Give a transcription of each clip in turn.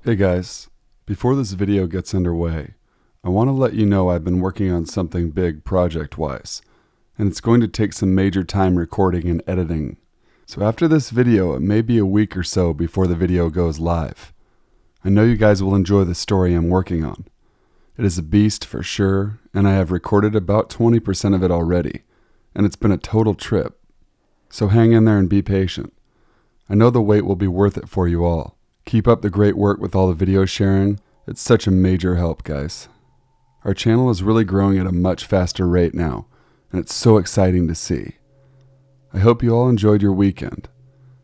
Hey guys, before this video gets underway, I want to let you know I've been working on something big project-wise, and it's going to take some major time recording and editing. So after this video, it may be a week or so before the video goes live. I know you guys will enjoy the story I'm working on. It is a beast for sure, and I have recorded about 20% of it already, and it's been a total trip. So hang in there and be patient. I know the wait will be worth it for you all. Keep up the great work with all the video sharing. It's such a major help, guys. Our channel is really growing at a much faster rate now, and it's so exciting to see. I hope you all enjoyed your weekend.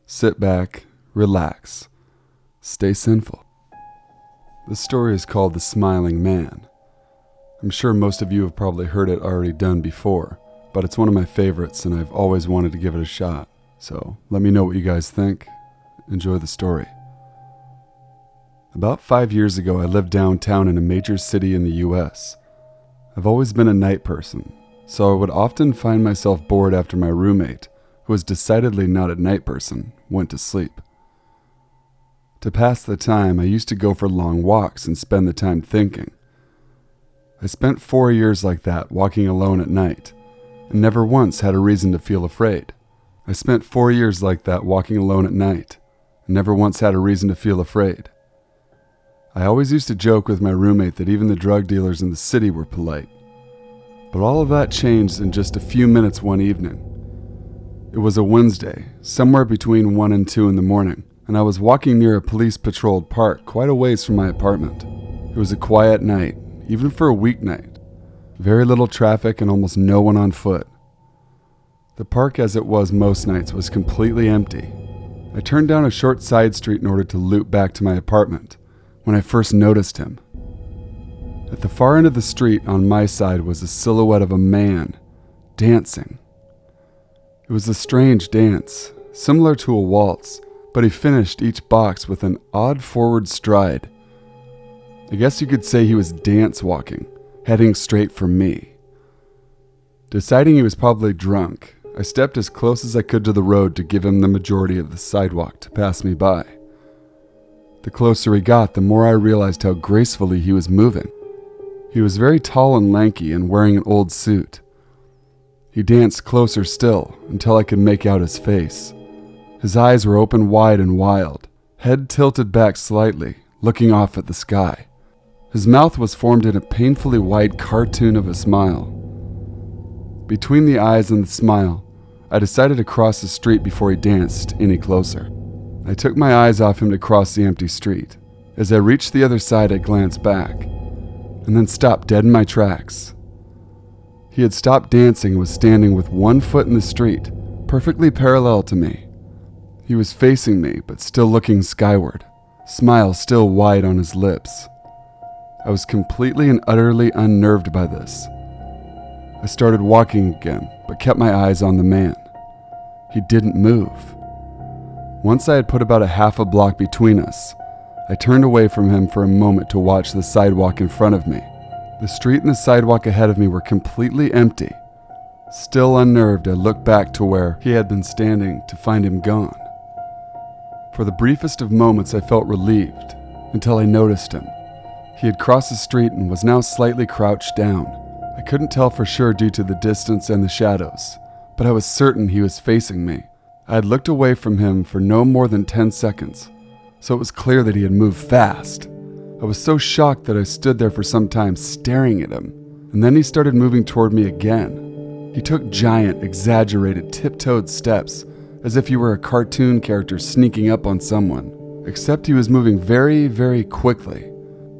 Sit back, relax, stay sinful. This story is called The Smiling Man. I'm sure most of you have probably heard it already done before, but it's one of my favorites and I've always wanted to give it a shot. So let me know what you guys think. Enjoy the story. About 5 years ago, I lived downtown in a major city in the US. I've always been a night person, so I would often find myself bored after my roommate, who was decidedly not a night person, went to sleep. To pass the time, I used to go for long walks and spend the time thinking. I spent 4 years like that, walking alone at night, and never once had a reason to feel afraid. I spent 4 years like that, walking alone at night, and never once had a reason to feel afraid. I always used to joke with my roommate that even the drug dealers in the city were polite. But all of that changed in just a few minutes one evening. It was a Wednesday, somewhere between 1 and 2 in the morning, and I was walking near a police-patrolled park quite a ways from my apartment. It was a quiet night, even for a weeknight. Very little traffic and almost no one on foot. The park, as it was most nights, was completely empty. I turned down a short side street in order to loop back to my apartment when I first noticed him. At the far end of the street on my side was a silhouette of a man dancing. It was a strange dance, similar to a waltz, but he finished each box with an odd forward stride. I guess you could say he was dance walking, heading straight for me. Deciding he was probably drunk, I stepped as close as I could to the road to give him the majority of the sidewalk to pass me by. The closer he got, the more I realized how gracefully he was moving. He was very tall and lanky and wearing an old suit. He danced closer still until I could make out his face. His eyes were open wide and wild, head tilted back slightly, looking off at the sky. His mouth was formed in a painfully wide cartoon of a smile. Between the eyes and the smile, I decided to cross the street before he danced any closer. I took my eyes off him to cross the empty street. As I reached the other side, I glanced back, and then stopped dead in my tracks. He had stopped dancing and was standing with one foot in the street, perfectly parallel to me. He was facing me, but still looking skyward, smile still wide on his lips. I was completely and utterly unnerved by this. I started walking again, but kept my eyes on the man. He didn't move. Once I had put about a half a block between us, I turned away from him for a moment to watch the sidewalk in front of me. The street and the sidewalk ahead of me were completely empty. Still unnerved, I looked back to where he had been standing to find him gone. For the briefest of moments, I felt relieved until I noticed him. He had crossed the street and was now slightly crouched down. I couldn't tell for sure due to the distance and the shadows, but I was certain he was facing me. I had looked away from him for no more than 10 seconds, so it was clear that he had moved fast. I was so shocked that I stood there for some time staring at him, and then he started moving toward me again. He took giant, exaggerated, tiptoed steps, as if he were a cartoon character sneaking up on someone, except he was moving very, very quickly.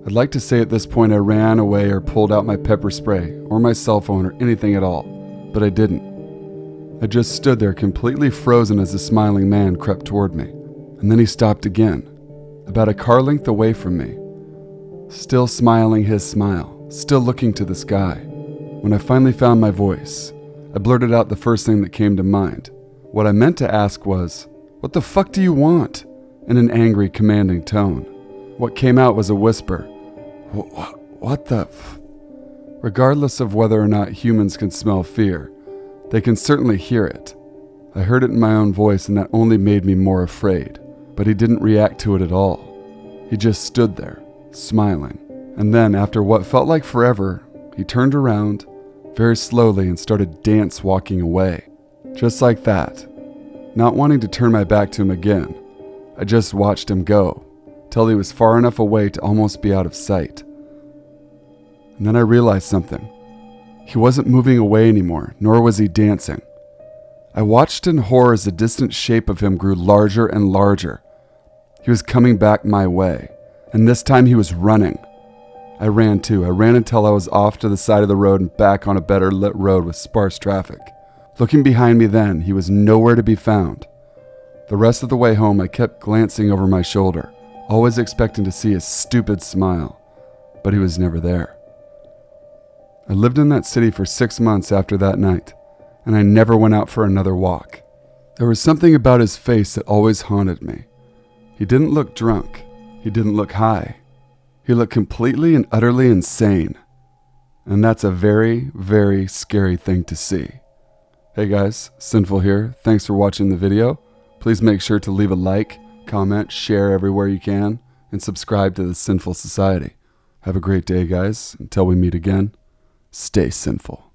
I'd like to say at this point I ran away or pulled out my pepper spray or my cell phone or anything at all, but I didn't. I just stood there completely frozen as the smiling man crept toward me, and then he stopped again, about a car length away from me, still smiling his smile, still looking to the sky. When I finally found my voice, I blurted out the first thing that came to mind. What I meant to ask was, "What the fuck do you want?" in an angry, commanding tone. What came out was a whisper. What the f-? Regardless of whether or not humans can smell fear, they can certainly hear it. I heard it in my own voice, and that only made me more afraid. But he didn't react to it at all. He just stood there, smiling. And then, after what felt like forever, he turned around very slowly and started dance walking away. Just like that. Not wanting to turn my back to him again, I just watched him go, till he was far enough away to almost be out of sight. And then I realized something. He wasn't moving away anymore, nor was he dancing. I watched in horror as the distant shape of him grew larger and larger. He was coming back my way, and this time he was running. I ran too. I ran until I was off to the side of the road and back on a better lit road with sparse traffic. Looking behind me then, he was nowhere to be found. The rest of the way home, I kept glancing over my shoulder, always expecting to see his stupid smile, but he was never there. I lived in that city for 6 months after that night, and I never went out for another walk. There was something about his face that always haunted me. He didn't look drunk. He didn't look high. He looked completely and utterly insane. And that's a very, very scary thing to see. Hey guys, Sinful here. Thanks for watching the video. Please make sure to leave a like, comment, share everywhere you can, and subscribe to the Sinful Society. Have a great day, guys. Until we meet again, stay sinful.